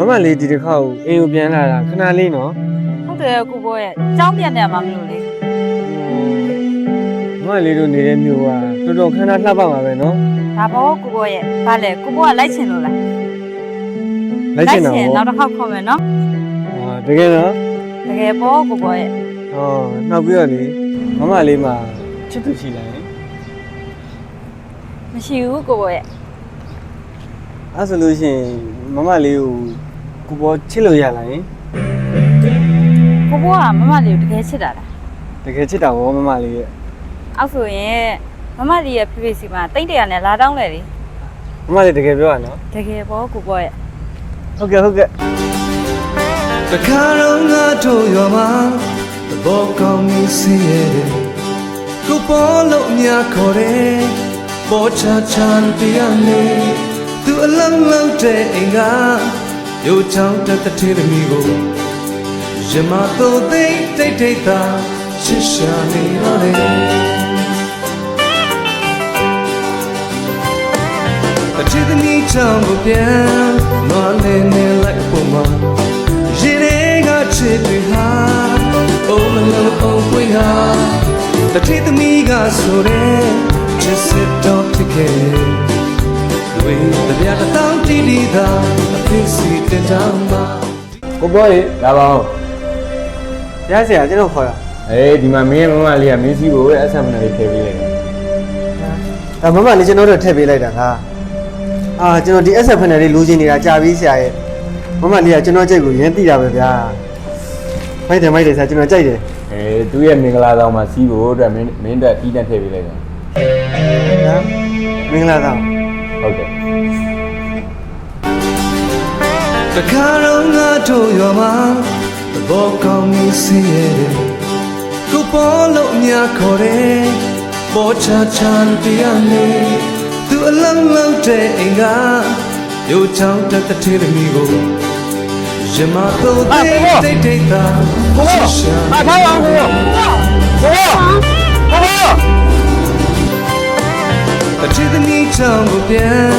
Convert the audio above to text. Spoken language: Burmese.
မလေးဒီတစ်ခါကိုအိမ်ကိုပြန်လာတာခဏလေးနော် ဟုတ်တယ်ကိုဘောရဲ့ကြောင်းပြန်တယ်မှမလို့လေ မမလေးတို့နေတဲ့မြို့ကတော်တော်ခဏလှပပါပဲနော် ဒါဘောကိုဘောရဲ့ဗာလေကိုဘောကလိုက်ချင်လို့လား လိုက်ချင်တာ နောက်တစ်ခေါက်ခေါ်မယ်နော် တကယ်နော် တကယ်ဘောကိုဘောရဲ့ နောက်ပြီးတော့လေမမလေးမှာချစ်သူရှိလား မရှိဘူးကိုဘောရဲ့ အဲ့ဆိုလို့ရှိရင်မမလေးကိုဘောချစ်လို့ရလားယင် ကိုဘောကမမလေးကိုတကယ်ချစ်တာလား တကယ်ချစ်တာဗောမမလေးရဲ့ အောက်ဆိုရင်မမလေးရဲ့ဖေဖေစီမှာတိတ်တရနဲ့လာတောင်းလေလေ မမလေးတကယ်ပြောရနော် တကယ်ဘောကိုဘောရဲ့ ဟုတ်ကဲ့တခါတော့ငါတို့ရွာမှာဘောကောင်းကြီးစီးရတယ်ကိုပေါ်လို့များခေါ်တယ်ပေါ်ချာချန်တရားနေသူအလန်းလုံးတဲ့အိမ်ကရိုးချောင်းတက်တဲ့ထေးသမီးကိုရမတော့တိတ်တာရှစ်ရှာနေရတယ်အချစ်သမီးချောင်းကိုပြန်နွားနေလိုက်ပုံမှာရင်တွေကချစ်တွေဟာအုံးမလုံးအောင်ပွင့်ဟာတထေးသမီးကဆိုတဲ့ချစ်စစ်တော့ဖြစ်ခဲ့ဝေးတပြားတောင်းတီးတာအဖေးစီတဲ့တောင်းမှာ ကိုဘောရေလာပါဦး ရဆရာကျွန်တော်ခေါ်တာ ဒီမှာမင်းရဲ့မမလေးကမင်းစီကိုအဆက်မနဲ့လေးထည့်ပေးလိုက်တယ် ဒါမမလေးကျွန်တော်တို့ထည့်ပေးလိုက်တာကကျွန်တော်ဒီ SF ဖက်နယ်လေးလိုချင်နေတာကြာပြီဆရာရဲ့မမလေးကကျွန်တော်ကြိတ်ကိုရမ်းသိတာပဲဗျာမိုက်တယ်ဆရာကျွန်တော်ကြိုက်တယ် သူ့ရဲ့မင်္ဂလာဆောင်မှာစီးဖို့အတွက်မင်းတက်ပြီးတန်းထည့်ပေးလိုက်တယ် နော်မင်္ဂလာဆောင် ဟုတ်တယ် တခါတော့ငါတို့ရွာမှာဘောကောင်းကြီးစီးရတယ်ကိုပေါ်လို့များခေါ်တယ်ပေါ်ချာချန်တရားနေသူအလန်းလုံးတဲ့အိမ်ကရိုးချောင်းတက်တဲ့ထေးသမီးကိုရမတော့တိတ်တာကိုရှာထားပါကိုအချစ်သမီးချောင်းကိုပြန်